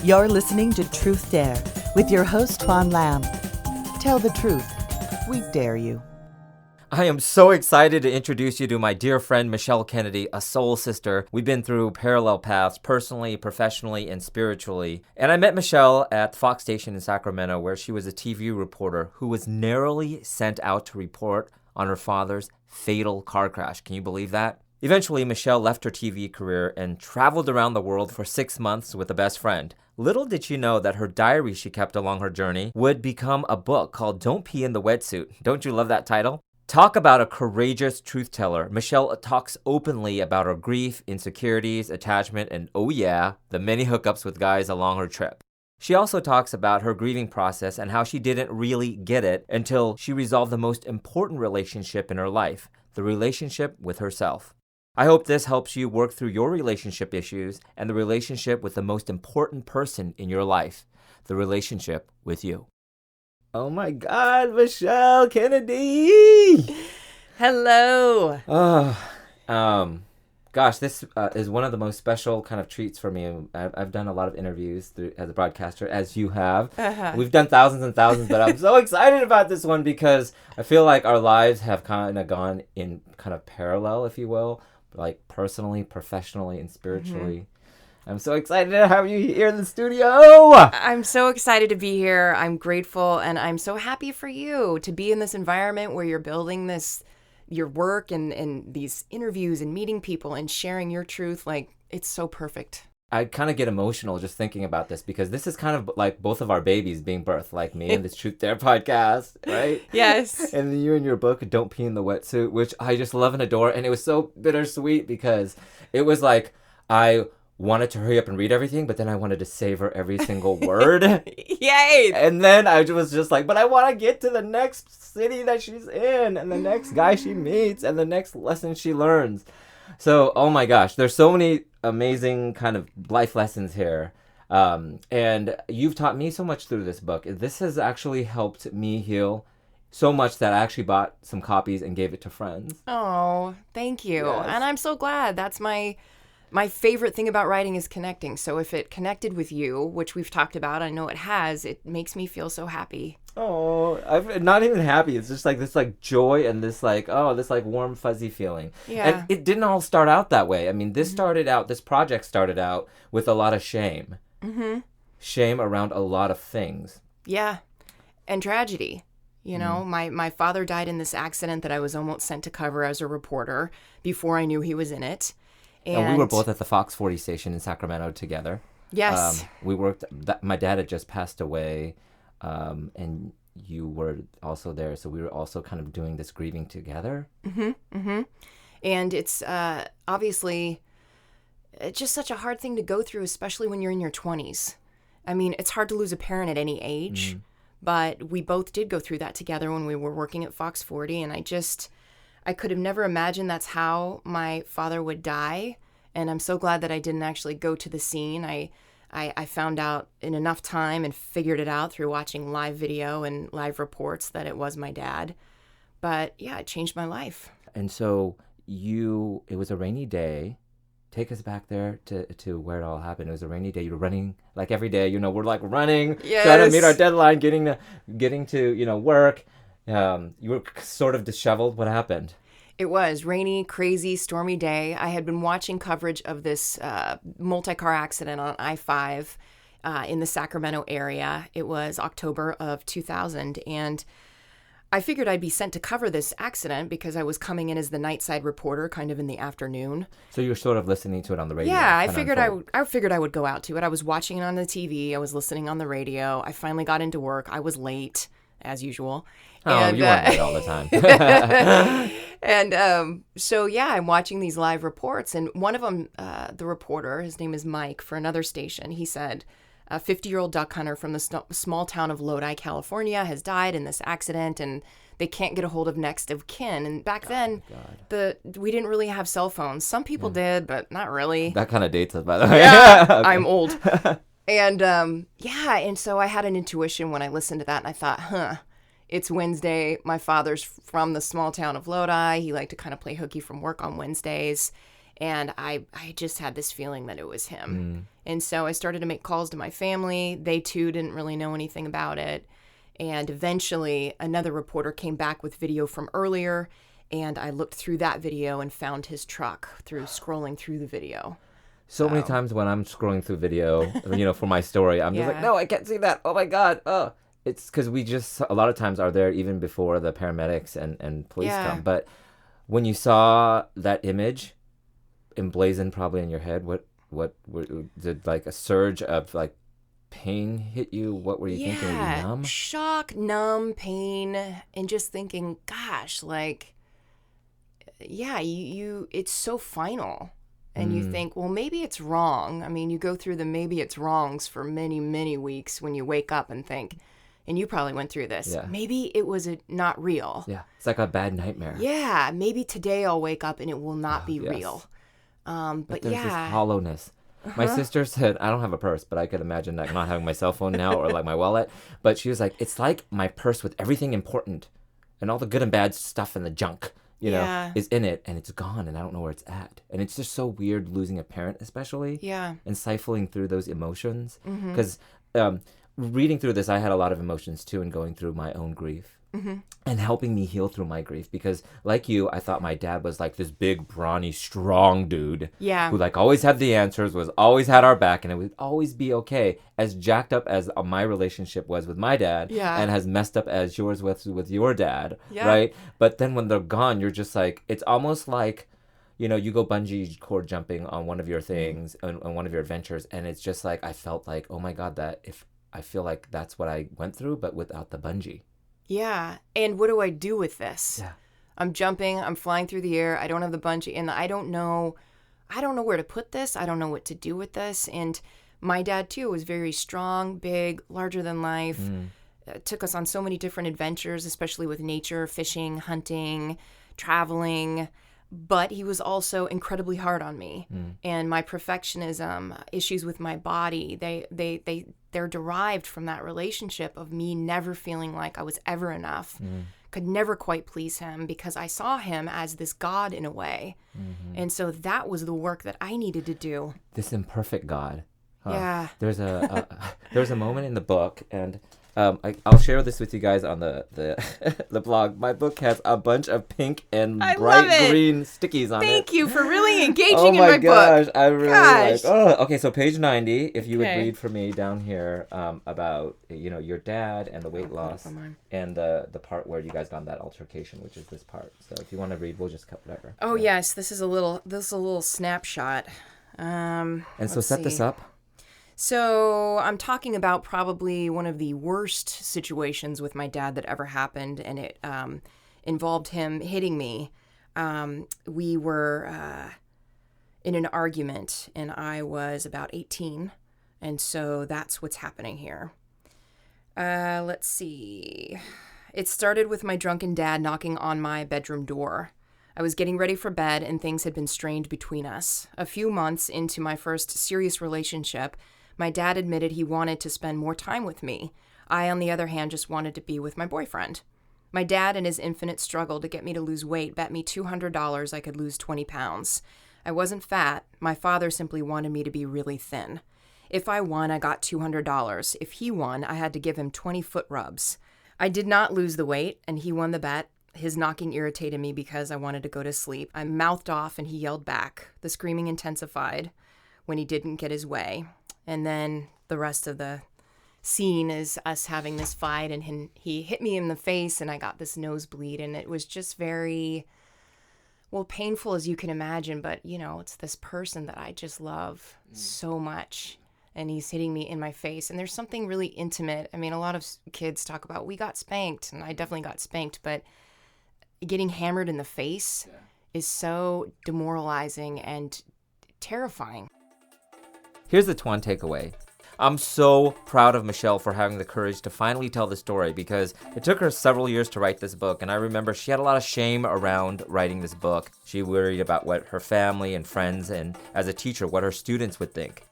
You're listening to TruthDare with your host, Tuan Lam. Tell the truth. We dare you. I am so excited to introduce you to my dear friend, Michelle Kennedy, a soul sister. We've been through parallel paths personally, professionally, and spiritually. And I met Michelle at Fox Station in Sacramento, where she was a TV reporter who was narrowly sent out to report on her father's fatal car crash. Can you believe that? Eventually, Michelle left her TV career and traveled around the world for 6 months with a best friend. Little did she know that her diary she kept along her journey would become a book called Don't Pee in the Wetsuit. Don't you love that title? Talk about a courageous truth teller. Michelle talks openly about her grief, insecurities, attachment, and oh yeah, the many hookups with guys along her trip. She also talks about her grieving process and how she didn't really get it until she resolved the most important relationship in her life, the relationship with herself. I hope this helps you work through your relationship issues and the relationship with the most important person in your life, the relationship with you. Oh my God, Michelle Kennedy! Hello. Gosh, this is one of the most special kind of treats for me. I've done a lot of interviews as a broadcaster, as you have. We've done thousands and thousands, but I'm so excited about this one because I feel like our lives have kind of gone in kind of parallel, if you will, like personally, professionally, and spiritually. I'm so excited to have you here in the studio. I'm so excited to be here. I'm grateful, and I'm so happy for you to be in this environment where you're building your work and these interviews and meeting people and sharing your truth. Like, it's so perfect. I kind of get emotional just thinking about this because this is kind of like both of our babies being birthed, like me and this TruthDare podcast, right? Yes. And then you and your book, Don't Pee in the Wetsuit, which I just love and adore. And it was so bittersweet because it was like I wanted to hurry up and read everything, but then I wanted to savor every single word. Yay! And then I was just like, but I want to get to the next city that she's in and the next guy she meets and the next lesson she learns. So, oh my gosh, there's so many amazing kind of life lessons here. And you've taught me so much through this book. This has actually helped me heal so much that I actually bought some copies and gave it to friends. Oh, thank you. Yes. And I'm so glad. That's my favorite thing about writing is connecting. So if it connected with you, which we've talked about, I know it has, it makes me feel so happy. Oh, I'm not even happy. It's just like this like joy and this like, oh, this like warm fuzzy feeling. Yeah. And it didn't all start out that way. I mean, this project started out with a lot of shame. Mm-hmm. Shame around a lot of things. Yeah. And tragedy. You know, my father died in this accident that I was almost sent to cover as a reporter before I knew he was in it. And we were both at the Fox 40 station in Sacramento together. Yes. We worked, my dad had just passed away, and you were also there. So we were also kind of doing this grieving together. Mm-hmm, mm-hmm. And it's obviously it's just such a hard thing to go through, especially when you're in your 20s. I mean, it's hard to lose a parent at any age, but we both did go through that together when we were working at Fox 40, and I could have never imagined that's how my father would die, and I'm so glad that I didn't actually go to the scene. I found out in enough time and figured it out through watching live video and live reports that it was my dad. But yeah, it changed my life. And so it was a rainy day. Take us back there to where it all happened. It was a rainy day. You were running like every day. We're like running, yes, trying to meet our deadline, getting to work. You were sort of disheveled. What happened? It was rainy, crazy, stormy day. I had been watching coverage of this multi-car accident on I-5 in the Sacramento area. It was October of 2000, and I figured I'd be sent to cover this accident because I was coming in as the nightside reporter kind of in the afternoon. So you were sort of listening to it on the radio? Yeah, I figured I would go out to it. I was watching it on the TV. I was listening on the radio. I finally got into work. I was late, as usual. Oh, you weren't late all the time. And so, yeah, I'm watching these live reports. And one of them, the reporter, his name is Mike, for another station, he said, a 50-year-old duck hunter from the small town of Lodi, California, has died in this accident, and they can't get a hold of next of kin. And back then, we didn't really have cell phones. Some people did, but not really. That kind of dates us, by the way. Yeah, okay. I'm old. And and so I had an intuition when I listened to that, and I thought, it's Wednesday. My father's from the small town of Lodi. He liked to kind of play hooky from work on Wednesdays. And I just had this feeling that it was him. And so I started to make calls to my family. They too didn't really know anything about it. And eventually another reporter came back with video from earlier, and I looked through that video and found his truck through scrolling through the video. So many times when I'm scrolling through video, for my story, I'm just like, no, I can't see that. Oh my God. Oh, it's because we just a lot of times are there even before the paramedics and police come. But when you saw that image emblazoned probably in your head, what did like a surge of like pain hit you? What were you thinking? Were you numb? Shock, numb, pain, and just thinking, gosh, like, you it's so final. And you think, well, maybe it's wrong. I mean, you go through the maybe it's wrongs for many, many weeks when you wake up and think, and you probably went through this. Yeah. Maybe it was not real. Yeah, it's like a bad nightmare. Yeah, maybe today I'll wake up and it will not be real. But there's this hollowness. My sister said, I don't have a purse, but I could imagine like not having my cell phone now or like my wallet. But she was like, it's like my purse with everything important and all the good and bad stuff and the junk, is in it, and it's gone, and I don't know where it's at. And it's just so weird losing a parent, especially. Yeah. And siphoning through those emotions. Because reading through this, I had a lot of emotions too, and going through my own grief. And helping me heal through my grief, because like you, I thought my dad was like this big, brawny, strong dude who like always had the answers, was always had our back, and it would always be okay. As jacked up as my relationship was with my dad, and as messed up as yours with your dad, right? But then when they're gone, you're just like, it's almost like, you go bungee cord jumping on one of your things, on one of your adventures, and it's just like, I felt like, oh my God, I feel like that's what I went through, but without the bungee. Yeah. And what do I do with this? Yeah. I'm jumping, I'm flying through the air. I don't have the bungee, and I don't know where to put this. I don't know what to do with this. And my dad too was very strong, big, larger than life. Took us on so many different adventures, especially with nature, fishing, hunting, traveling. But he was also incredibly hard on me. And my perfectionism, issues with my body, they're derived from that relationship of me never feeling like I was ever enough, could never quite please him, because I saw him as this God in a way. And so that was the work that I needed to do. This imperfect God. Yeah. There's a moment in the book, and I'll share this with you guys on the the blog. My book has a bunch of pink and bright green stickies on it. Thank you for really engaging in my book. Oh my gosh, I really like. Oh, okay. So page 90, if you would read for me down here about your dad and the weight loss, and the part where you guys got in that altercation, which is this part. So if you want to read, we'll just cut whatever. Oh yes, this is a little snapshot. And so set this up. So I'm talking about probably one of the worst situations with my dad that ever happened, and it involved him hitting me. We were in an argument, and I was about 18, and so that's what's happening here. Let's see. It started with my drunken dad knocking on my bedroom door. I was getting ready for bed, and things had been strained between us. A few months into my first serious relationship, my dad admitted he wanted to spend more time with me. I, on the other hand, just wanted to be with my boyfriend. My dad, in his infinite struggle to get me to lose weight, bet me $200 I could lose 20 pounds. I wasn't fat. My father simply wanted me to be really thin. If I won, I got $200. If he won, I had to give him 20 foot rubs. I did not lose the weight, and he won the bet. His knocking irritated me because I wanted to go to sleep. I mouthed off, and he yelled back. The screaming intensified when he didn't get his way. And then the rest of the scene is us having this fight, and he hit me in the face, and I got this nosebleed, and it was just very, painful as you can imagine, but, it's this person that I just love so much, and he's hitting me in my face, and there's something really intimate. I mean, a lot of kids talk about, we got spanked, and I definitely got spanked, but getting hammered in the face is so demoralizing and terrifying. Here's the Tuan takeaway. I'm so proud of Michelle for having the courage to finally tell the story, because it took her several years to write this book, and I remember she had a lot of shame around writing this book. She worried about what her family and friends, and as a teacher, what her students would think.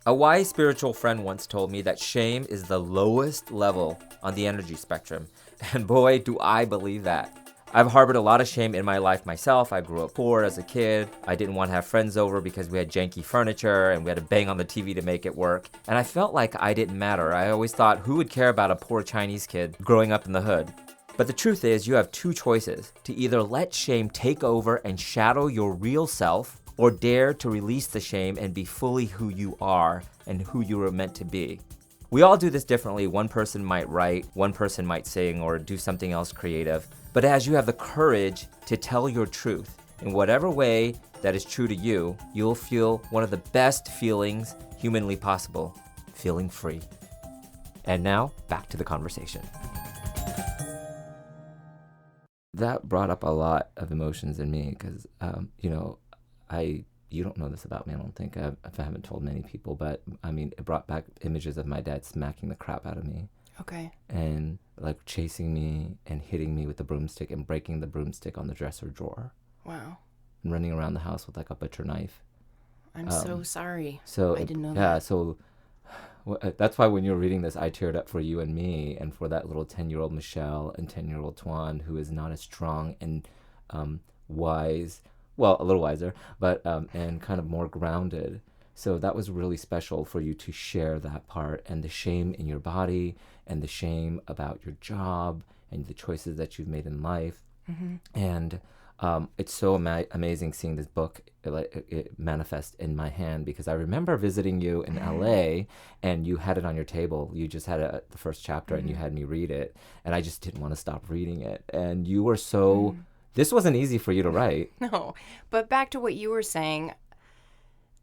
A wise spiritual friend once told me that shame is the lowest level on the energy spectrum, and boy, do I believe that. I've harbored a lot of shame in my life myself. I grew up poor as a kid. I didn't want to have friends over because we had janky furniture and we had to bang on the TV to make it work. And I felt like I didn't matter. I always thought, who would care about a poor Chinese kid growing up in the hood? But the truth is, you have two choices: to either let shame take over and shadow your real self, or dare to release the shame and be fully who you are and who you were meant to be. We all do this differently. One person might write, one person might sing, or do something else creative. But as you have the courage to tell your truth in whatever way that is true to you, you'll feel one of the best feelings humanly possible: feeling free. And now, back to the conversation. That brought up a lot of emotions in me because, you don't know this about me, I don't think. I haven't told many people, but I mean, it brought back images of my dad smacking the crap out of me. Okay. And like chasing me and hitting me with the broomstick and breaking the broomstick on the dresser drawer. Wow. And running around the house with like a butcher knife. I'm so sorry. So I didn't know that. Yeah, so that's why when you were reading this, I teared up for you and me and for that little 10-year-old Michelle and 10-year-old Tuan, who is not as strong and wise, well, a little wiser, but and kind of more grounded. So that was really special for you to share that part, and the shame in your body and the shame about your job and the choices that you've made in life. Mm-hmm. And it's so amazing seeing this book it manifest in my hand, because I remember visiting you in LA and you had it on your table. You just had the first chapter and you had me read it, and I just didn't want to stop reading it. And you were so... This wasn't easy for you to write. No, but back to what you were saying,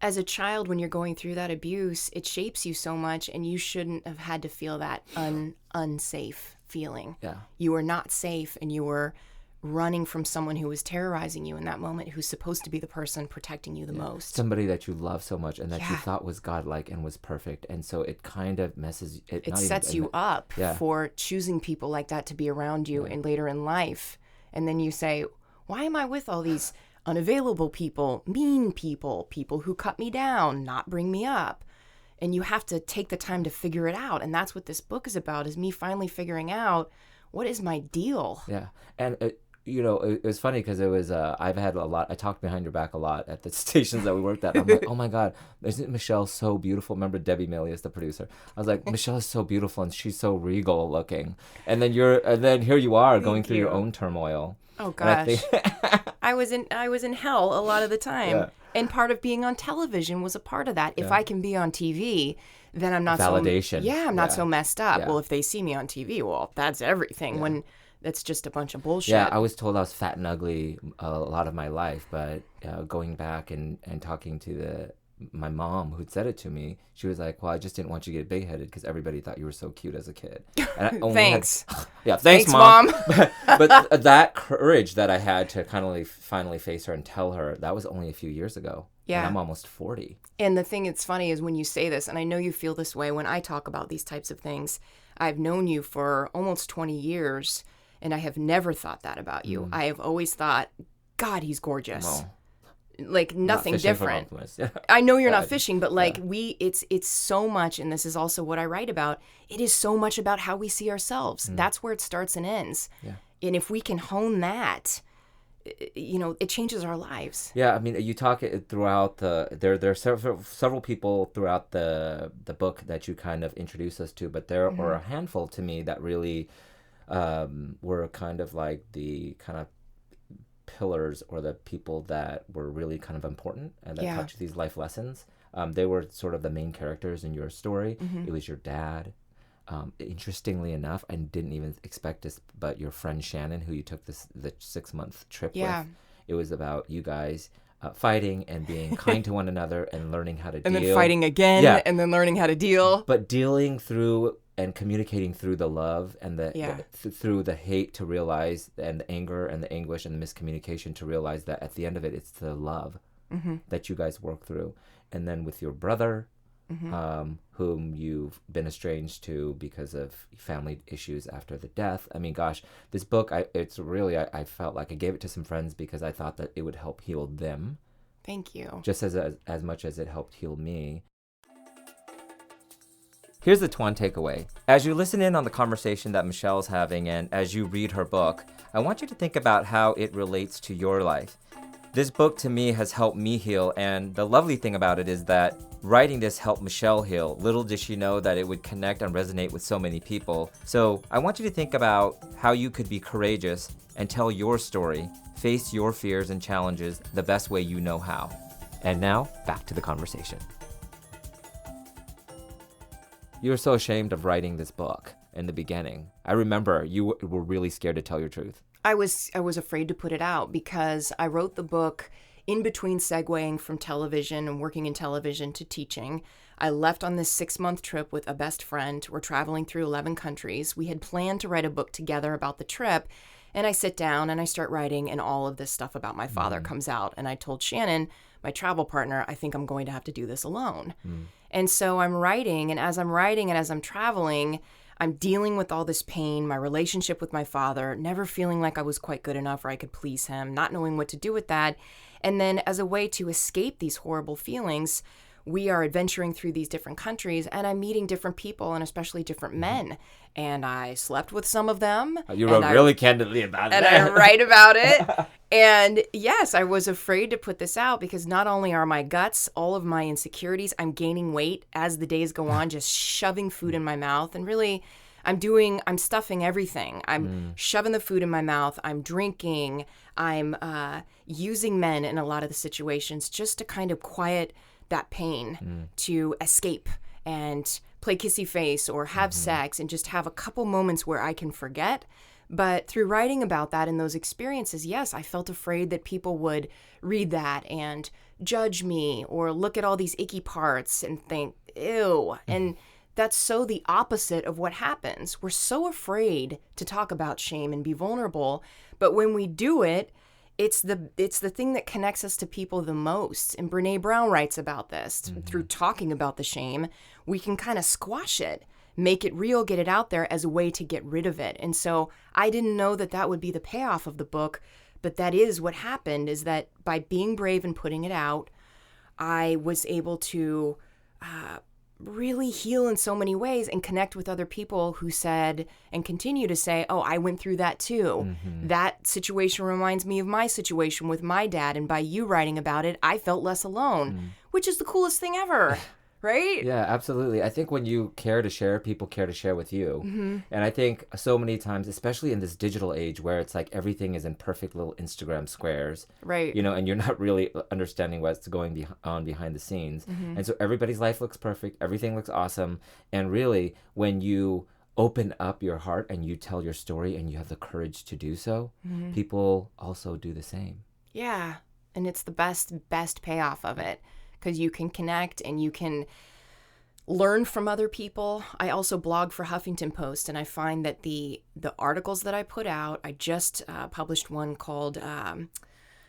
as a child, when you're going through that abuse, it shapes you so much, and you shouldn't have had to feel that unsafe feeling. Yeah. You were not safe, and you were running from someone who was terrorizing you in that moment, who's supposed to be the person protecting you the most. Somebody that you love so much and that you thought was godlike and was perfect. And so it kind of messes... It sets you up for choosing people like that to be around you and later in life. And then you say, why am I with all these unavailable people, mean people, people who cut me down, not bring me up? And you have to take the time to figure it out. And that's what this book is about, is me finally figuring out, what is my deal? Yeah. And, it was funny because it was, I've had a lot, I talked behind your back a lot at the stations that we worked at. I'm like, oh my God, isn't Michelle so beautiful? Remember Debbie Milius, the producer? I was like, Michelle is so beautiful and she's so regal looking. And then here you are going through your own turmoil. Oh gosh. I was in hell a lot of the time. Yeah. And part of being on television was a part of that. If I can be on TV, then I'm not validation. I'm not so messed up. Yeah. Well, if they see me on TV, well, that's everything. When that's just a bunch of bullshit. Yeah, I was told I was fat and ugly a lot of my life, but going back and talking to my mom who'd said it to me, she was like, well, I just didn't want you to get big-headed because everybody thought you were so cute as a kid. And I only Thanks. Thanks, Mom. but that courage that I had to kind of finally face her and tell her, that was only a few years ago. Yeah. And I'm almost 40. And the thing that's funny is when you say this, and I know you feel this way when I talk about these types of things, I've known you for almost 20 years, and I have never thought that about you. I have always thought, God, he's gorgeous. Well, like nothing different. I know you're not fishing, but like it's so much, and this is also what I write about. It is so much about how we see ourselves. That's where it starts and ends. Yeah. And if we can hone that, it changes our lives. Yeah, I mean, you talk it throughout there are several people throughout the book that you kind of introduce us to, but there were a handful to me that really were kind of like the kind of pillars, or the people that were really kind of important and that touched these life lessons. They were sort of the main characters in your story. It was your dad. Interestingly enough, I didn't even expect this, but your friend Shannon, who you took the 6-month trip with, it was about you guys fighting and being kind to one another and learning how to deal. And then fighting again and then learning how to deal. But dealing through and communicating through the love and through the hate to realize, and the anger and the anguish and the miscommunication to realize that at the end of it, it's the love that you guys work through. And then with your brother, whom you've been estranged to because of family issues after the death. I mean, gosh, this book, I felt like I gave it to some friends because I thought that it would help heal them. Thank you. Just as much as it helped heal me. Here's the Tuan takeaway. As you listen in on the conversation that Michelle's having and as you read her book, I want you to think about how it relates to your life. This book to me has helped me heal, and the lovely thing about it is that writing this helped Michelle heal. Little did she know that it would connect and resonate with so many people. So I want you to think about how you could be courageous and tell your story, face your fears and challenges the best way you know how. And now, back to the conversation. You were so ashamed of writing this book in the beginning. I remember you were really scared to tell your truth. I was afraid to put it out because I wrote the book in between segueing from television and working in television to teaching. I left on this 6-month trip with a best friend. We're traveling through 11 countries. We had planned to write a book together about the trip. And I sit down and I start writing, and all of this stuff about my father comes out. And I told Shannon, my travel partner, I think I'm going to have to do this alone. And so I'm writing, and as I'm writing and as I'm traveling, I'm dealing with all this pain, my relationship with my father, never feeling like I was quite good enough or I could please him, not knowing what to do with that. And then as a way to escape these horrible feelings, we are adventuring through these different countries, and I'm meeting different people and especially different men. And I slept with some of them. You wrote really candidly about it. And I write about it. And yes, I was afraid to put this out because not only are my guts, all of my insecurities, I'm gaining weight as the days go on, just shoving food in my mouth. And really, I'm stuffing everything. I'm shoving the food in my mouth. I'm drinking. I'm using men in a lot of the situations just to kind of quiet that pain, to escape and play kissy face or have sex and just have a couple moments where I can forget. But through writing about that and those experiences, yes, I felt afraid that people would read that and judge me or look at all these icky parts and think, ew. And that's so the opposite of what happens. We're so afraid to talk about shame and be vulnerable. But when we do it, it's the thing that connects us to people the most. And Brene Brown writes about this. Through talking about the shame, we can kind of squash it, make it real, get it out there as a way to get rid of it. And so I didn't know that that would be the payoff of the book, but that is what happened, is that by being brave and putting it out, I was able to really heal in so many ways and connect with other people who said and continue to say, oh, I went through that too. That situation reminds me of my situation with my dad. And by you writing about it, I felt less alone, which is the coolest thing ever. Right? Yeah, absolutely. I think when you care to share, people care to share with you. And I think so many times, especially in this digital age where it's like everything is in perfect little Instagram squares, right? You know, and you're not really understanding what's going on behind the scenes. And so everybody's life looks perfect. Everything looks awesome. And really, when you open up your heart and you tell your story and you have the courage to do so, people also do the same. Yeah. And it's the best payoff of it. Because you can connect and you can learn from other people. I also blog for Huffington Post, and I find that the articles that I put out, I just published one called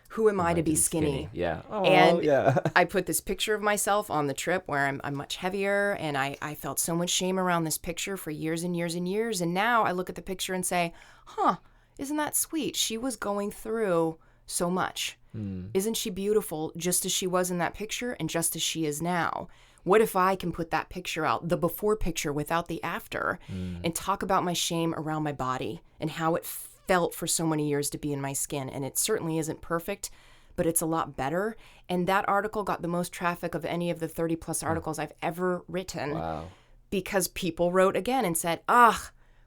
Who Am I to Be Skinny? Yeah. Oh, and yeah. I put this picture of myself on the trip where I'm much heavier, and I felt so much shame around this picture for years and years and years. And now I look at the picture and say, isn't that sweet? She was going through so much. Isn't she beautiful just as she was in that picture and just as she is now? What if I can put that picture out, the before picture without the after, and talk about my shame around my body and how it felt for so many years to be in my skin? And it certainly isn't perfect, but it's a lot better. And that article got the most traffic of any of the 30 plus articles I've ever written. Wow. Because people wrote again and said,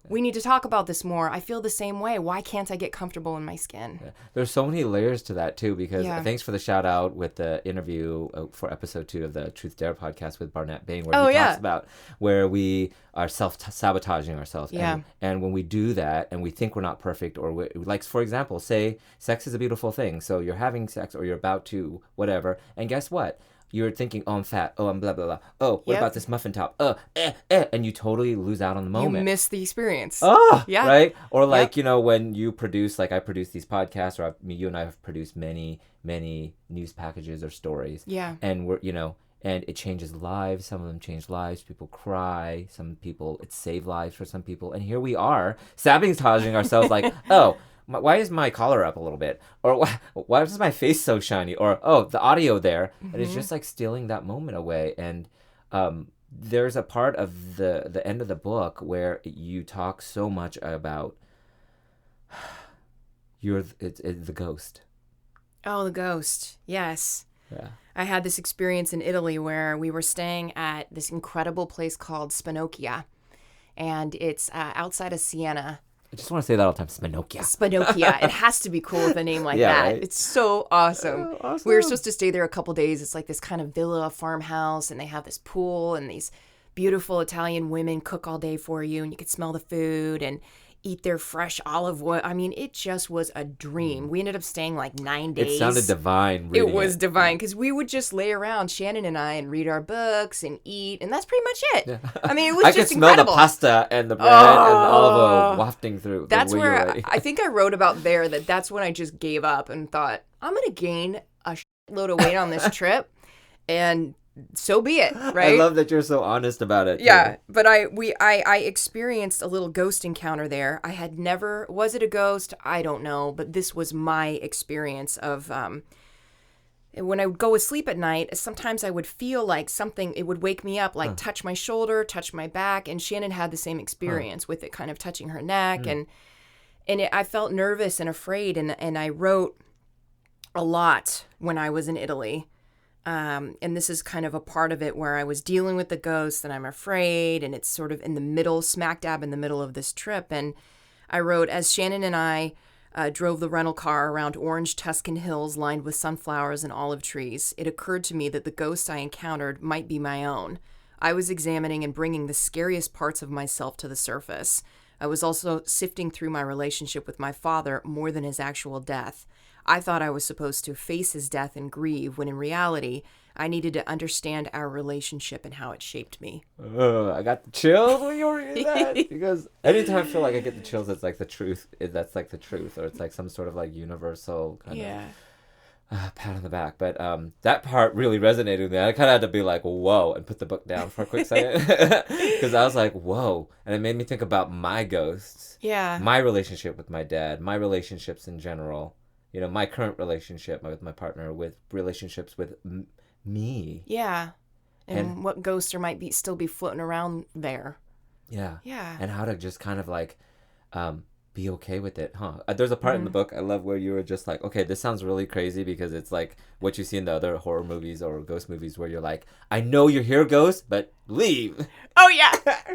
we need to talk about this more. I feel the same way. Why can't I get comfortable in my skin? Yeah. There's so many layers to that, too, because thanks for the shout out with the interview for episode 2 of the Truth Dare podcast with Barnett Bain, where he talks about where we are self-sabotaging ourselves. Yeah. And when we do that and we think we're not perfect, or like, for example, say sex is a beautiful thing. So you're having sex or you're about to, whatever. And guess what? You're thinking, oh, I'm fat. Oh, I'm blah, blah, blah. Oh, what about this muffin top? And you totally lose out on the moment. You miss the experience. Oh, yeah. Right? Or like, you know, when you produce, like I produce these podcasts, or you and I have produced many, many news packages or stories. Yeah. And we're, you know, and it changes lives. Some of them change lives. People cry. Some people, it saved lives for some people. And here we are sabotaging ourselves like, why is my collar up a little bit? Or why is my face so shiny? Or, the audio there. And it's just like stealing that moment away. And there's a part of the end of the book where you talk so much about it's the ghost. Oh, the ghost. Yes. Yeah. I had this experience in Italy where we were staying at this incredible place called Spinocchia, and it's outside of Siena. I just want to say that all the time, Spinocchia. Spinocchia. It has to be cool with a name like Yeah, that. right? It's so awesome. Awesome. We were supposed to stay there a couple days. It's like this kind of villa farmhouse, and they have this pool, and these beautiful Italian women cook all day for you, and you could smell the food and eat their fresh olive oil. I mean, it just was a dream. We ended up staying like 9 days. It sounded divine. It was divine because we would just lay around, Shannon and I, and read our books and eat, and that's pretty much it. Yeah. I mean, it was I just could smell incredible. the pasta and the bread and olive oil wafting through. That's where I think I wrote about there that's when I just gave up and thought, I'm going to gain a load of weight on this trip, and so be it, right? I love that you're so honest about it. Yeah, too. but I experienced a little ghost encounter there. I had never, was it a ghost? I don't know, but this was my experience of when I would go to sleep at night, sometimes I would feel like something, it would wake me up, like touch my shoulder, touch my back, and Shannon had the same experience with it kind of touching her neck, and I felt nervous and afraid, and I wrote a lot when I was in Italy. And this is kind of a part of it where I was dealing with the ghosts and I'm afraid, and it's sort of in the middle, smack dab in the middle of this trip. And I wrote, as Shannon and I drove the rental car around orange Tuscan hills lined with sunflowers and olive trees, it occurred to me that the ghost I encountered might be my own. I was examining and bringing the scariest parts of myself to the surface. I was also sifting through my relationship with my father more than his actual death. I thought I was supposed to face his death and grieve, when in reality, I needed to understand our relationship and how it shaped me. I got the chills when you were reading that. Because anytime I feel like I get the chills, it's like the truth. That's like the truth, or it's like some sort of like universal kind of pat on the back. But that part really resonated with me. I kind of had to be like, whoa, and put the book down for a quick second. Because I was like, whoa. And it made me think about my ghosts. Yeah. My relationship with my dad, my relationships in general. You know, my current relationship with my partner, with relationships with me. Yeah. And what ghosts there might still be floating around there. Yeah. Yeah. And how to just kind of like be okay with it, huh? There's a part in the book I love where you were just like, okay, this sounds really crazy, because it's like what you see in the other horror movies or ghost movies where you're like, I know you're here, ghost, but leave. Oh, yeah.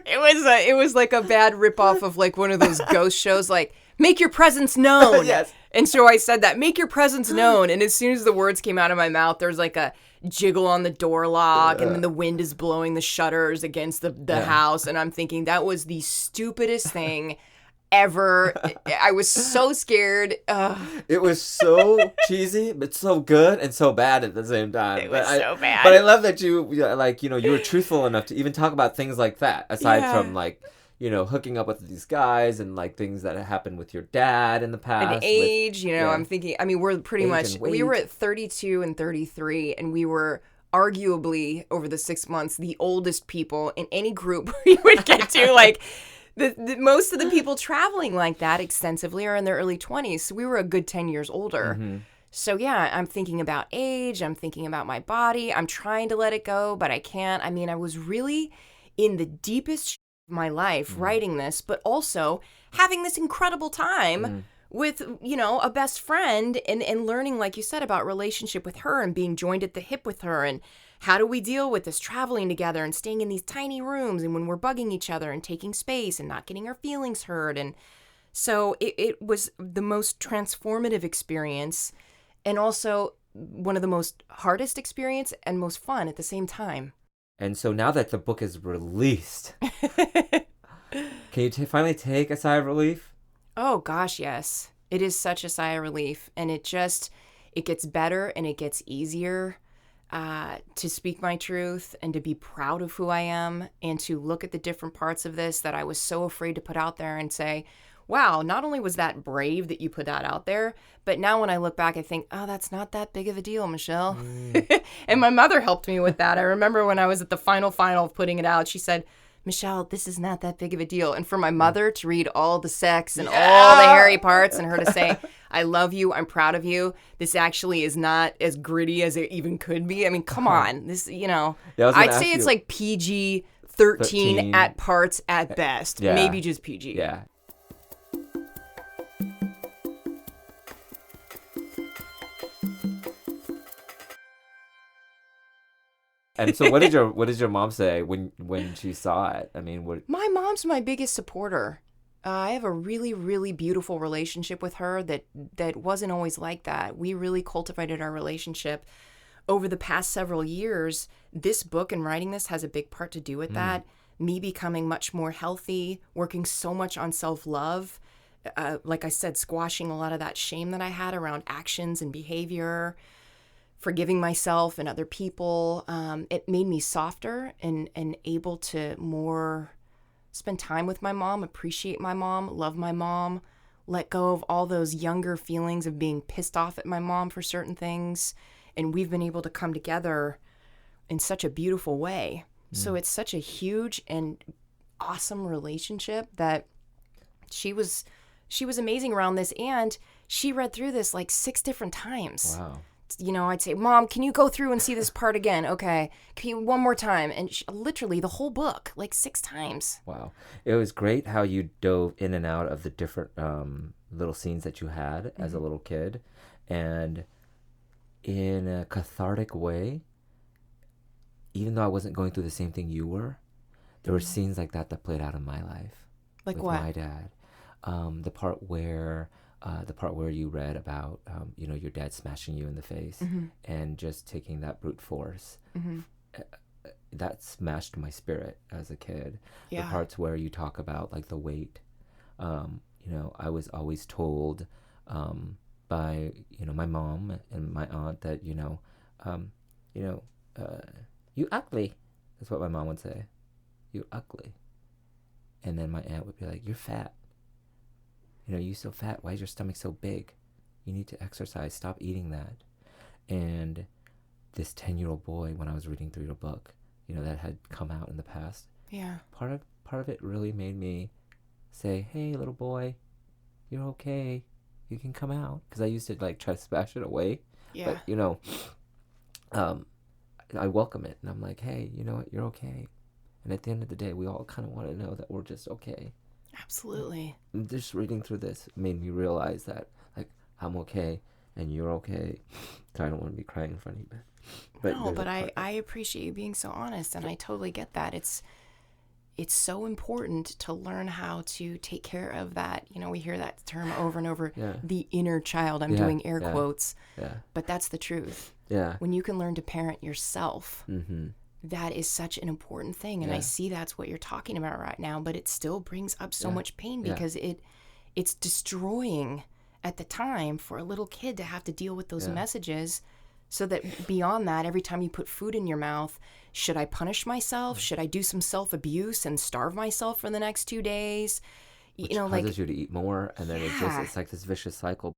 It was like a bad ripoff of like one of those ghost shows, like, make your presence known. Yes. And so I said that, make your presence known. And as soon as the words came out of my mouth, there's like a jiggle on the door lock, and then the wind is blowing the shutters against the house. And I'm thinking that was the stupidest thing ever. I was so scared. It was so cheesy, but so good and so bad at the same time. It was so bad. But I love that you were truthful enough to even talk about things like that, aside from like, hooking up with these guys and like things that happened with your dad in the past. And age, I'm thinking, I mean, we're pretty much, we were at 32 and 33, and we were arguably over the 6 months the oldest people in any group we would get to. Like, the most of the people traveling like that extensively are in their early 20s. So we were a good 10 years older. Mm-hmm. So yeah, I'm thinking about age. I'm thinking about my body. I'm trying to let it go, but I can't. I mean, I was really in the deepest of my life writing this, but also having this incredible time with, a best friend and learning, like you said, about relationship with her and being joined at the hip with her, and how do we deal with this traveling together and staying in these tiny rooms, and when we're bugging each other and taking space and not getting our feelings hurt. And so it was the most transformative experience, and also one of the most hardest experience and most fun at the same time. And so now that the book is released, can you finally take a sigh of relief? Oh, gosh, yes. It is such a sigh of relief. And it gets better and it gets easier to speak my truth and to be proud of who I am, and to look at the different parts of this that I was so afraid to put out there and say, wow, not only was that brave that you put that out there, but now when I look back, I think, oh, that's not that big of a deal, Michelle. And my mother helped me with that. I remember when I was at the final of putting it out, she said, Michelle, this is not that big of a deal. And for my mother to read all the sex and all the hairy parts and her to say, I love you, I'm proud of you, this actually is not as gritty as it even could be. I mean, come on. This, I'd say it's like PG 13 at parts at best. Yeah. Maybe just PG. Yeah. And so what did your mom say when she saw it? I mean, My mom's my biggest supporter. I have a really, really beautiful relationship with her that wasn't always like that. We really cultivated our relationship over the past several years. This book and writing this has a big part to do with that. Me becoming much more healthy, working so much on self-love. Like I said, squashing a lot of that shame that I had around actions and behavior, forgiving myself and other people. It made me softer and able to more spend time with my mom, appreciate my mom, love my mom, let go of all those younger feelings of being pissed off at my mom for certain things. And we've been able to come together in such a beautiful way. So it's such a huge and awesome relationship that she was amazing around this. And she read through this like 6 different times. Wow. I'd say, Mom, can you go through and see this part again? Okay. Can you one more time? And literally the whole book, like 6 times. Wow. It was great how you dove in and out of the different little scenes that you had as a little kid. And in a cathartic way, even though I wasn't going through the same thing you were, there were scenes like that played out in my life. Like with what? My dad. The part where you read about, your dad smashing you in the face and just taking that brute force. That smashed my spirit as a kid. Yeah. The parts where you talk about like the weight. I was always told by, my mom and my aunt that, you ugly. That's what my mom would say. You ugly. And then my aunt would be like, you're fat. You so fat. Why is your stomach so big? You need to exercise. Stop eating that. And this 10-year-old boy, when I was reading through your book, that had come out in the past. Yeah. Part of it really made me say, hey, little boy, you're okay. You can come out. Because I used to like try to smash it away. Yeah. But, I welcome it. And I'm like, hey, you know what? You're okay. And at the end of the day, we all kind of want to know that we're just okay. Absolutely. Just reading through this made me realize that, like, I'm okay and you're okay. So I don't want to be crying in front of you. But I appreciate you being so honest, and I totally get that. It's so important to learn how to take care of that. We hear that term over and over, the inner child. I'm doing air quotes. Yeah. But that's the truth. Yeah. When you can learn to parent yourself, that is such an important thing. And I see that's what you're talking about right now, but it still brings up so much pain because it's destroying at the time for a little kid to have to deal with those messages. So that beyond that, every time you put food in your mouth, should I punish myself? Should I do some self-abuse and starve myself for the next 2 days? Which causes you to eat more, and then it's like this vicious cycle.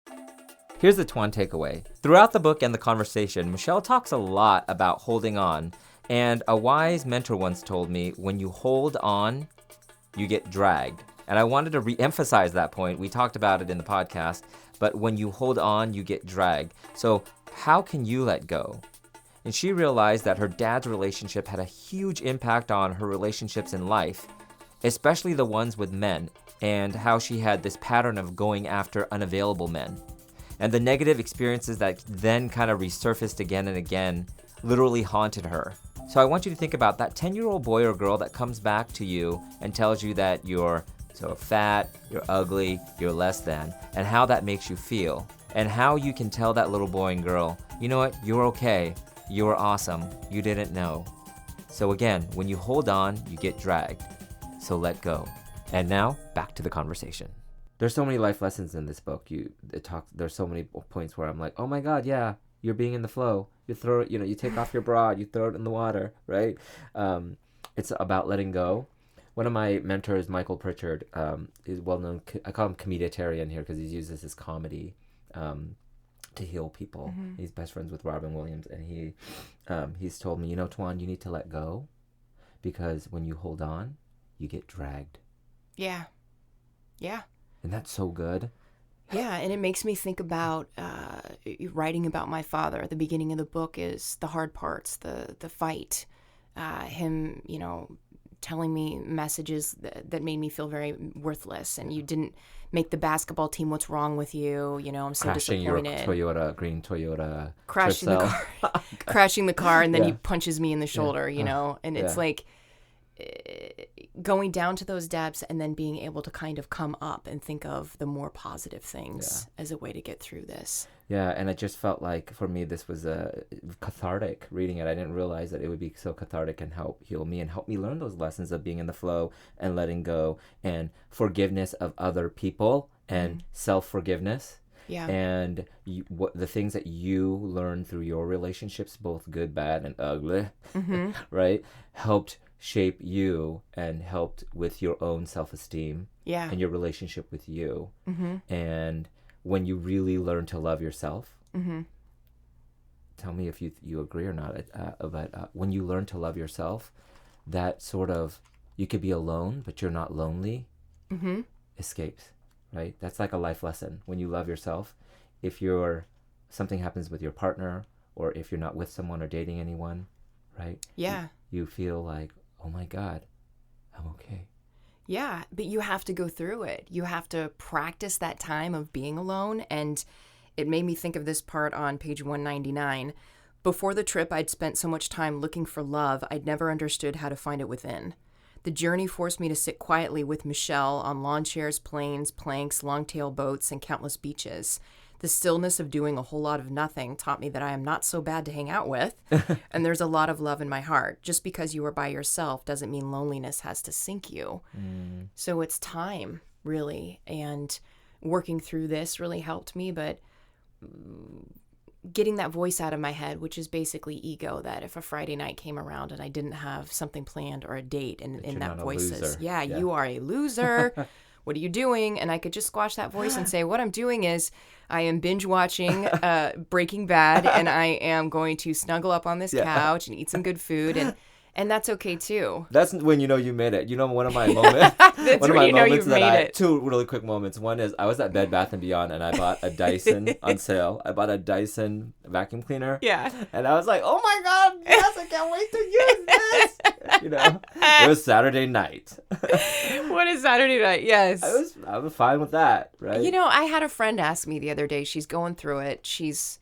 Here's the Tuan takeaway. Throughout the book and the conversation, Michelle talks a lot about holding on. And a wise mentor once told me, when you hold on, you get dragged. And I wanted to re-emphasize that point. We talked about it in the podcast. But when you hold on, you get dragged. So how can you let go? And she realized that her dad's relationship had a huge impact on her relationships in life, especially the ones with men, and how she had this pattern of going after unavailable men. And the negative experiences that then kind of resurfaced again and again literally haunted her. So I want you to think about that 10-year-old boy or girl that comes back to you and tells you that you're so fat, you're ugly, you're less than, and how that makes you feel. And how you can tell that little boy and girl, you know what, you're okay, you're awesome, you didn't know. So again, when you hold on, you get dragged. So let go. And now, back to the conversation. There's so many life lessons in this book. There's so many points where I'm like, oh my God, yeah, you're being in the flow. You throw it, you take off your bra, you throw it in the water, right? It's about letting go. One of my mentors, Michael Pritchard, is well known. I call him comeditarian here because he uses his comedy to heal people. He's best friends with Robin Williams, and he's told me, Tuan, you need to let go, because when you hold on, you get dragged. Yeah. Yeah. And that's so good. Yeah, and it makes me think about writing about my father. At the beginning of the book is the hard parts, the fight, him, telling me messages that made me feel very worthless. And you didn't make the basketball team. What's wrong with you? I'm so Crashing disappointed. your green Toyota. Crashing the car, crashing the car, and then he Yeah. punches me in the shoulder. And it's Yeah. like going down to those depths and then being able to kind of come up and think of the more positive things as a way to get through this. Yeah, and it just felt like, for me, this was cathartic reading it. I didn't realize that it would be so cathartic and help heal me and help me learn those lessons of being in the flow and letting go and forgiveness of other people and self-forgiveness. Yeah. And the things that you learn through your relationships, both good, bad, and ugly, right, helped shape you and helped with your own self-esteem and your relationship with you. And when you really learn to love yourself, tell me if you agree or not, but when you learn to love yourself, that sort of, you could be alone, but you're not lonely, escapes, right? That's like a life lesson. When you love yourself, if something happens with your partner, or if you're not with someone or dating anyone, right? Yeah. You feel like, oh my God, I'm okay. Yeah, but you have to go through it. You have to practice that time of being alone. And it made me think of this part on page 199. Before the trip, I'd spent so much time looking for love, I'd never understood how to find it within. The journey forced me to sit quietly with Michelle on lawn chairs, planes, planks, long-tail boats, and countless beaches. The stillness of doing a whole lot of nothing taught me that I am not so bad to hang out with, and there's a lot of love in my heart. Just because you are by yourself doesn't mean loneliness has to sink you. So it's time, really, and working through this really helped me, but getting that voice out of my head, which is basically ego, that if a Friday night came around and I didn't have something planned or a date, and that voice says, yeah, you are a loser. What are you doing? And I could just squash that voice and say, what I'm doing is I am binge watching Breaking Bad, and I am going to snuggle up on this couch and eat some good food, and that's okay too. That's when you know you made it. One of my moments. That's one of when my you know moments you've that made it. Two really quick moments. One is I was at Bed Bath & Beyond and I bought a Dyson on sale. I bought a Dyson vacuum cleaner. Yeah. And I was like, oh my God, yes, I can't wait to use this. It was Saturday night. What is Saturday night? Yes. I was fine with that, right? I had a friend ask me the other day, she's going through it. She's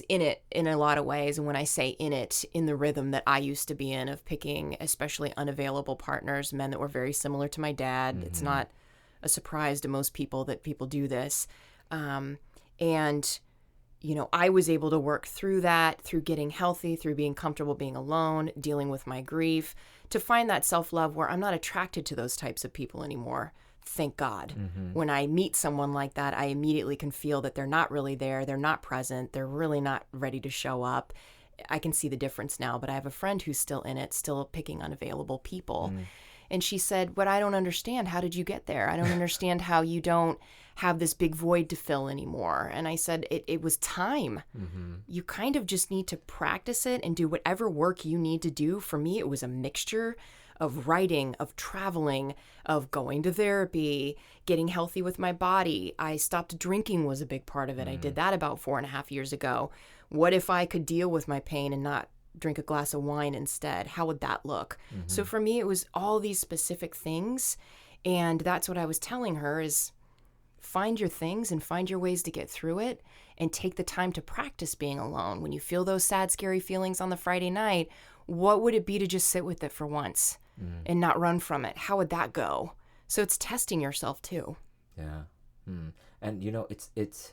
in it in a lot of ways. And when I say in it, in the rhythm that I used to be in, of picking especially unavailable partners, men that were very similar to my dad. It's not a surprise to most people that people do this. And I was able to work through that, through getting healthy, through being comfortable being alone, dealing with my grief, to find that self-love where I'm not attracted to those types of people anymore. Thank God. When I meet someone like that, I immediately can feel that they're not really there. They're not present. They're really not ready to show up. I can see the difference now, but I have a friend who's still in it, still picking unavailable people. And she said, but I don't understand. How did you get there? I don't understand how you don't have this big void to fill anymore. And I said, it was time. You kind of just need to practice it and do whatever work you need to do. For me, it was a mixture of writing, of traveling, of going to therapy, getting healthy with my body. I stopped drinking was a big part of it. I did that about 4.5 years ago. What if I could deal with my pain and not drink a glass of wine instead? How would that look? So for me, it was all these specific things. And that's what I was telling her is find your things and find your ways to get through it, and take the time to practice being alone. When you feel those sad, scary feelings on the Friday night, what would it be to just sit with it for once and not run from it? How would that go? So it's testing yourself too. Yeah. And it's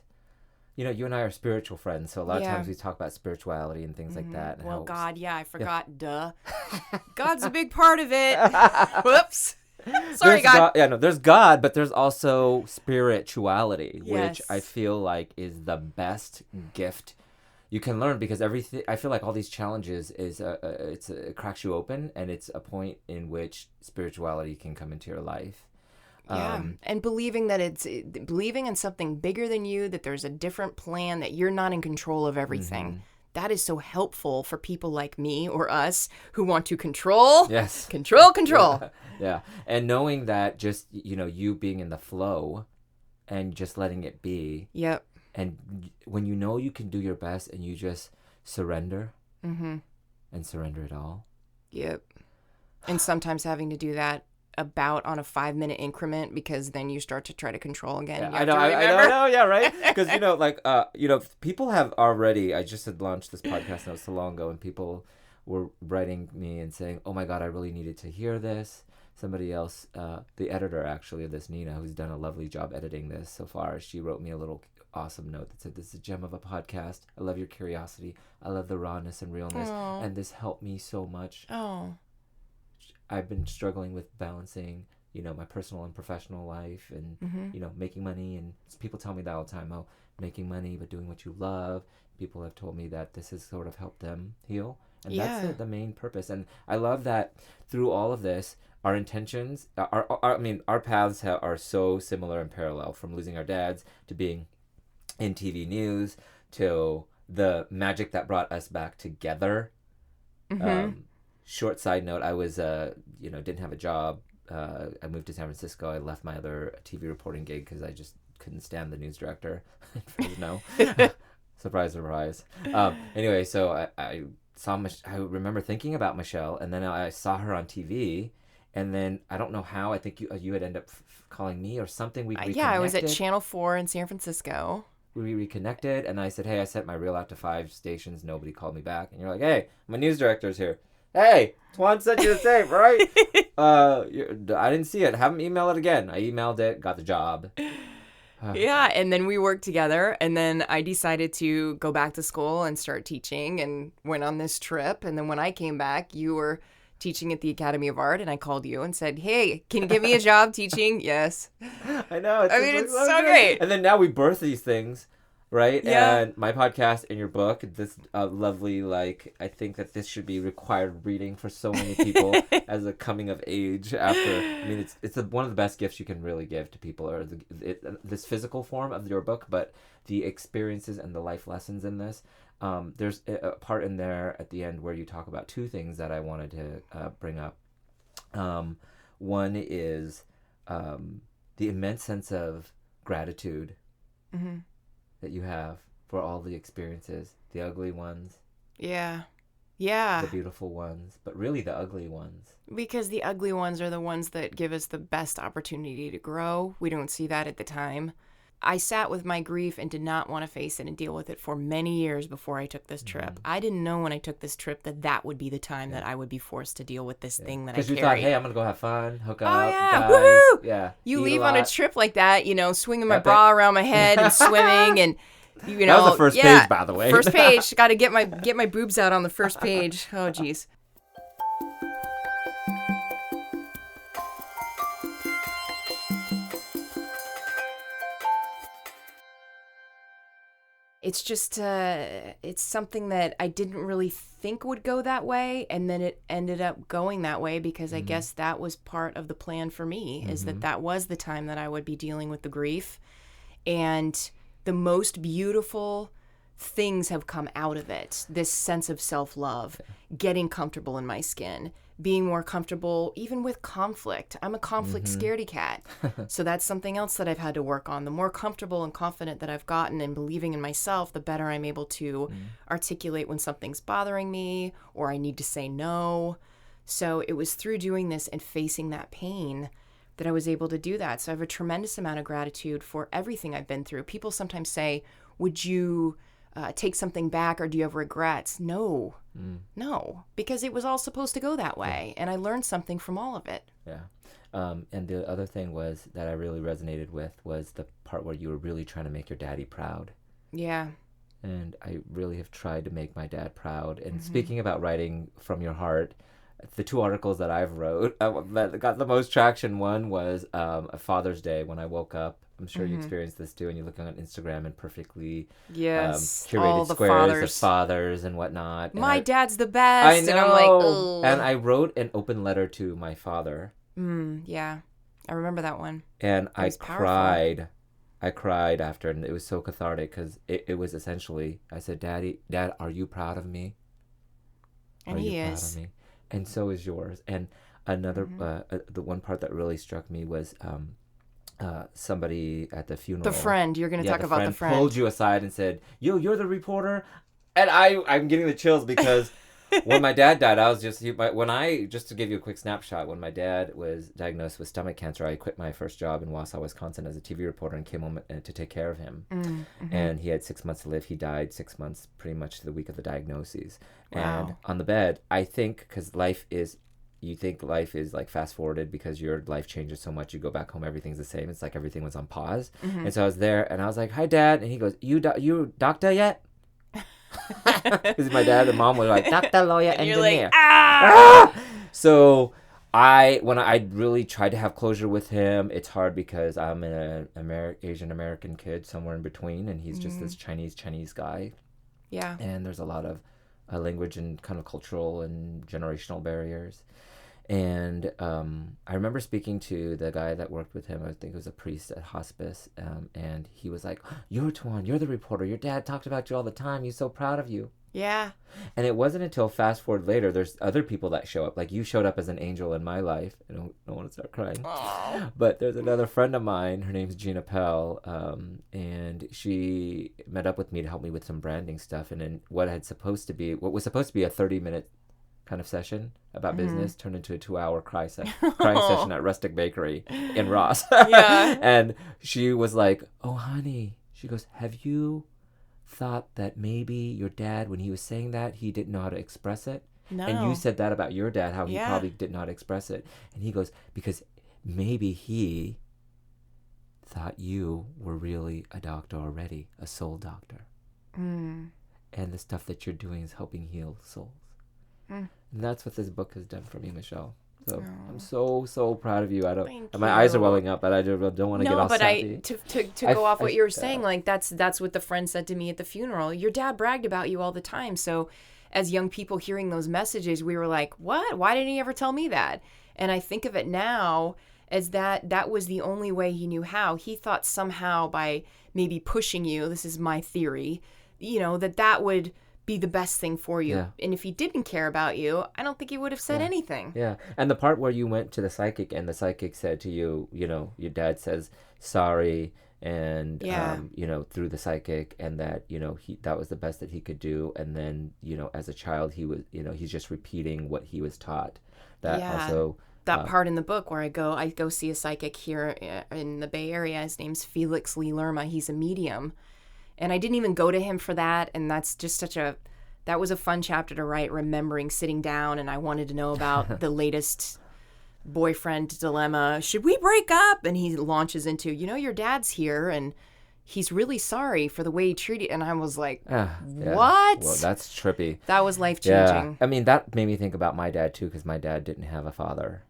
you and I are spiritual friends, so a lot of times we talk about spirituality and things like that. And Well, how God, I forgot. Duh. God's a big part of it. Whoops. Sorry, God. There's God, but there's also spirituality, Yes. which I feel like is the best gift you can learn, because everything, I feel like all these challenges is it cracks you open, and it's a point in which spirituality can come into your life. And believing in something bigger than you, that there's a different plan, that you're not in control of everything. that is so helpful for people like me or us who want to control. Yes. Control. Yeah. And knowing that just, you being in the flow and just letting it be. Yep. And when you know you can do your best and you just surrender and surrender it all. Yep. And sometimes having to do that about on a 5-minute increment, because then you start to try to control again. Yeah, I know, yeah, right? Because, people have already, I just had launched this podcast not so long ago, and people were writing me and saying, oh my God, I really needed to hear this. Somebody else, the editor actually of this, Nina, who's done a lovely job editing this so far, she wrote me a little awesome note that said, this is a gem of a podcast. I love your curiosity. I love the rawness and realness. Aww. And this helped me so much. Oh. I've been struggling with balancing, my personal and professional life and, making money. And people tell me that all the time, oh, making money, but doing what you love. People have told me that this has sort of helped them heal. And that's the main purpose. And I love that through all of this, our intentions, our paths are so similar and parallel, from losing our dads to being in TV news to the magic that brought us back together. Short side note, I was, didn't have a job. I moved to San Francisco. I left my other TV reporting gig because I just couldn't stand the news director. No. Surprise, surprise. Anyway, so I saw I remember thinking about Michelle, and then I saw her on TV, and then I don't know how, I think you had ended up calling me or something. We reconnected. Yeah, I was at Channel 4 in San Francisco. We reconnected, and I said, hey, I sent my reel out to 5 stations. Nobody called me back. And you're like, hey, my news director's here. Hey, Twan sent you the tape, right? I didn't see it. Have him email it again. I emailed it, got the job. Yeah, and then we worked together, and then I decided to go back to school and start teaching and went on this trip. And then when I came back, you were teaching at the Academy of Art, and I called you and said, hey, can you give me a job teaching? Yes. I know. It's so great. And then now we birth these things, right? Yeah. And my podcast and your book, this lovely, I think that this should be required reading for so many people as a coming of age after. I mean, it's one of the best gifts you can really give to people, or this physical form of your book, but the experiences and the life lessons in this. There's a part in there at the end where you talk about 2 things that I wanted to bring up. One is the immense sense of gratitude that you have for all the experiences, the ugly ones. Yeah. The beautiful ones, but really the ugly ones. Because the ugly ones are the ones that give us the best opportunity to grow. We don't see that at the time. I sat with my grief and did not want to face it and deal with it for many years before I took this trip. I didn't know when I took this trip that would be the time that I would be forced to deal with this thing that I carry. Because you thought, hey, I'm going to go have fun, hook up, guys. Woohoo! Yeah. You leave on a trip like that, swinging my bra around my head and swimming and, that was the first page, by the way. First page. Got to get my boobs out on the first page. Oh, geez. It's just, it's something that I didn't really think would go that way, and then it ended up going that way because I guess that was part of the plan for me, is that was the time that I would be dealing with the grief, and the most beautiful things have come out of it. This sense of self-love, getting comfortable in my skin, being more comfortable even with conflict. I'm a conflict scaredy cat. So that's something else that I've had to work on. The more comfortable and confident that I've gotten in believing in myself, the better I'm able to articulate when something's bothering me or I need to say no. So it was through doing this and facing that pain that I was able to do that. So I have a tremendous amount of gratitude for everything I've been through. People sometimes say, would you take something back or do you have regrets? No, because it was all supposed to go that way. And I learned something from all of it. Yeah. And the other thing was that I really resonated with was the part where you were really trying to make your daddy proud. Yeah. And I really have tried to make my dad proud. And speaking about writing from your heart, the 2 articles that I've wrote that got the most traction, one was a Father's Day when I woke up. I'm sure you experienced this too, and you're looking on Instagram and perfectly curated all the squares of fathers and whatnot. And my dad's the best. I know. And I'm like, oh. And I wrote an open letter to my father. Yeah, I remember that one. And I cried I cried after, and it was so cathartic because it was essentially, I said, Dad, are you proud of me? And he is. Me? And so is yours. And another, the one part that really struck me was somebody at the funeral. The friend. You're going to talk about the friend. Pulled you aside and said, you're the reporter? And I'm getting the chills because when my dad died, I was just to give you a quick snapshot, when my dad was diagnosed with stomach cancer, I quit my first job in Wausau, Wisconsin as a TV reporter and came home to take care of him. And he had 6 months to live. He died 6 months, pretty much to the week of the diagnoses. Wow. And on the bed, I think, because you think life is like fast forwarded because your life changes so much. You go back home, everything's the same. It's like everything was on pause. And so I was there and I was like, "Hi, Dad." And he goes, you doctor yet? Because my dad and mom were like, doctor, lawyer, and engineer. You're like, ah! So when I really tried to have closure with him, it's hard because I'm an Asian American kid somewhere in between, and he's just this Chinese guy. Yeah. And there's a lot of language and kind of cultural and generational barriers. And I remember speaking to the guy that worked with him. I think it was a priest at hospice. And he was like, "You're Tuan, you're the reporter. Your dad talked about you all the time. He's so proud of you." Yeah. And it wasn't until fast forward later, there's other people that show up. Like you showed up as an angel in my life. I don't want to start crying. Aww. But there's another friend of mine. Her name's Gina Pell. And she met up with me to help me with some branding stuff. And then what was supposed to be a 30-minute kind of session about business turned into a 2-hour crying session at Rustic Bakery in Ross. Yeah. And she was like, "Oh, honey," she goes, "have you thought that maybe your dad, when he was saying that, he didn't know how to express it?" No. And you said that about your dad, how he Yeah. probably did not express it. And he goes, "Because maybe he thought you were really a doctor already, a soul doctor. And the stuff that you're doing is helping heal souls." And that's what this book has done for me, Michelle. So I'm so proud of you. My eyes are welling up, but I don't want to get all sappy. To go off what you were saying, like that's what the friend said to me at the funeral. Your dad bragged about you all the time. So as young people hearing those messages, we were like, "What? Why didn't he ever tell me that?" And I think of it now as that was the only way he knew how. He thought somehow by maybe pushing you, this is my theory, that would be the best thing for you. Yeah. And if he didn't care about you, I don't think he would have said anything. Yeah. And the part where you went to the psychic and the psychic said to you, your dad says sorry and through the psychic, and that that was the best that he could do. And then as a child he was he's just repeating what he was taught. That also that part in the book where I go see a psychic here in the Bay Area. His name's Felix Lee Lerma. He's a medium. And I didn't even go to him for that. And that's just that was a fun chapter to write, remembering sitting down and I wanted to know about the latest boyfriend dilemma. Should we break up? And he launches into, your dad's here and he's really sorry for the way he treated. And I was like, what? Well, that's trippy. That was life-changing. Yeah. I mean, that made me think about my dad too, because my dad didn't have a father.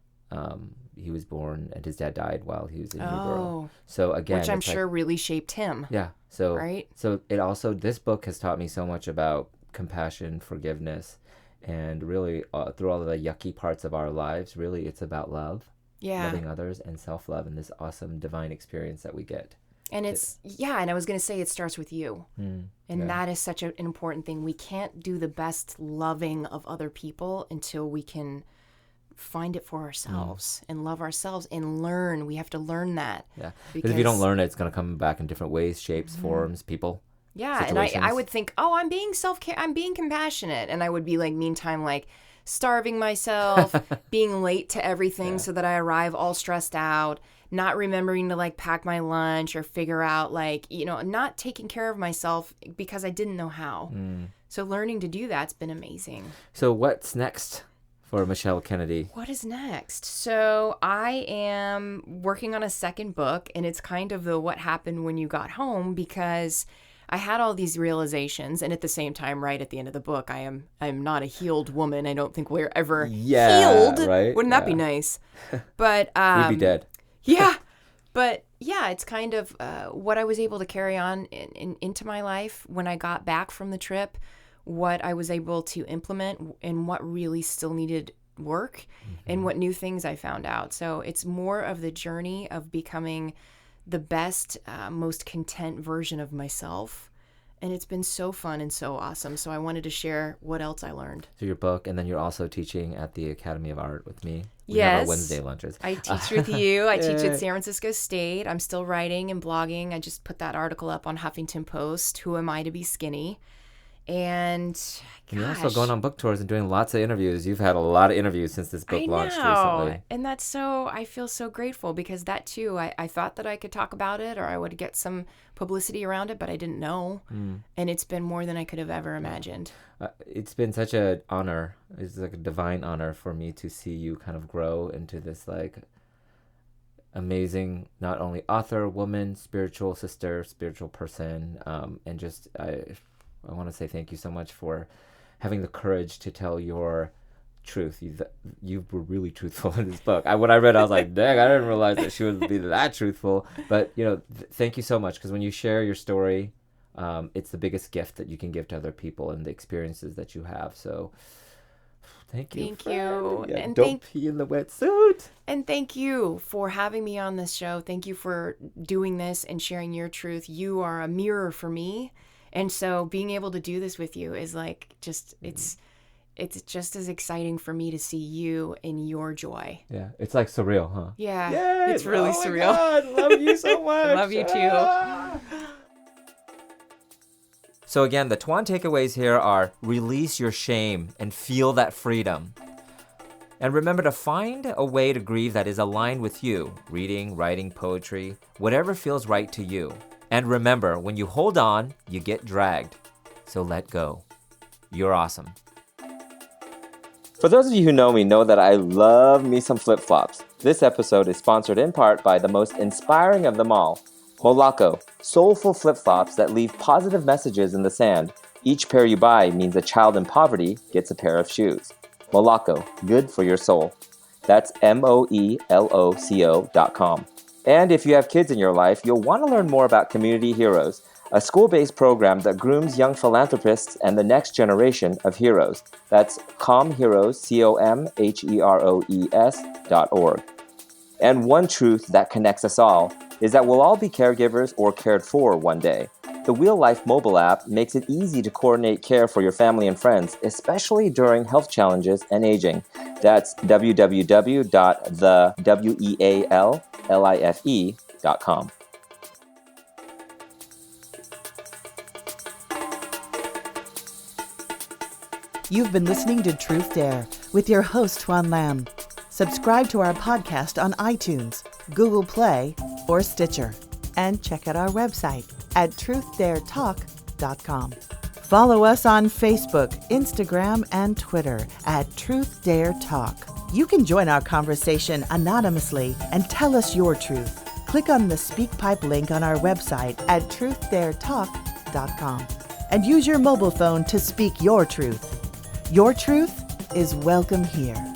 He was born and his dad died while he was in utero. So again, which I'm sure really shaped him. Yeah. So right. So it also, this book has taught me so much about compassion, forgiveness, and really through all of the yucky parts of our lives, really it's about love, loving others, and self-love, and this awesome divine experience that we get. And and I was going to say it starts with you. That is such an important thing. We can't do the best loving of other people until we can find it for ourselves and love ourselves and learn. We have to learn that. Yeah. Because if you don't learn it, it's going to come back in different ways, shapes, forms, people. Yeah. Situations. And I would think, I'm being I'm being compassionate. And I would be like, meantime, like starving myself, being late to everything so that I arrive all stressed out, not remembering to like pack my lunch or figure out not taking care of myself because I didn't know how. So learning to do that's been amazing. So what's next for Michelle Kennedy? What is next? So I am working on a second book, and it's kind of the what happened when you got home, because I had all these realizations, and at the same time, right at the end of the book, I'm not a healed woman. I don't think we're ever healed. Right? Wouldn't that be nice? But we'd be dead. Yeah. But yeah, it's kind of what I was able to carry on into my life when I got back from the trip, what I was able to implement and what really still needed work and what new things I found out. So it's more of the journey of becoming the best, most content version of myself. And it's been so fun and so awesome. So I wanted to share what else I learned. Through your book, and then you're also teaching at the Academy of Art with me. We Yes. have our Wednesday lunches. I teach with you. I teach at San Francisco State. I'm still writing and blogging. I just put that article up on Huffington Post, Who Am I to Be Skinny? And you're also going on book tours and doing lots of interviews. You've had a lot of interviews since this book launched recently. And that's I feel so grateful because that too, I thought that I could talk about it or I would get some publicity around it, but I didn't know. And it's been more than I could have ever imagined. It's been such an honor. It's like a divine honor for me to see you kind of grow into this like amazing, not only author, woman, spiritual sister, spiritual person, and just I want to say thank you so much for having the courage to tell your truth. You were really truthful in this book. When I read, I was like, dang, I didn't realize that she would be that truthful. But, thank you so much, because when you share your story, it's the biggest gift that you can give to other people and the experiences that you have. So thank you. Thank you. Yeah, and don't pee in the wetsuit. And thank you for having me on this show. Thank you for doing this and sharing your truth. You are a mirror for me. And so being able to do this with you is like it's just as exciting for me to see you in your joy. Yeah, it's like surreal, huh? Yeah, Yay! it's really surreal. God, love you so much. I love you too. So again, the Tuan takeaways here are release your shame and feel that freedom. And remember to find a way to grieve that is aligned with you. Reading, writing, poetry, whatever feels right to you. And remember, when you hold on, you get dragged. So let go. You're awesome. For those of you who know me know that I love me some flip-flops. This episode is sponsored in part by the most inspiring of them all, Moloko, soulful flip-flops that leave positive messages in the sand. Each pair you buy means a child in poverty gets a pair of shoes. Moloko, good for your soul. That's MOELOCO.com. And if you have kids in your life, you'll want to learn more about Community Heroes, a school-based program that grooms young philanthropists and the next generation of heroes. That's ComHeroes, ComHeroes.org. And one truth that connects us all is that we'll all be caregivers or cared for one day. The Wheel Life mobile app makes it easy to coordinate care for your family and friends, especially during health challenges and aging. That's www.theweallife.com. You've been listening to TruthDare with your host, Tuan Lam. Subscribe to our podcast on iTunes, Google Play, or Stitcher. And check out our website at truthdaretalk.com. Follow us on Facebook, Instagram, and Twitter at TruthDare Talk. You can join our conversation anonymously and tell us your truth. Click on the SpeakPipe link on our website at truthdaretalk.com and use your mobile phone to speak your truth. Your truth is welcome here.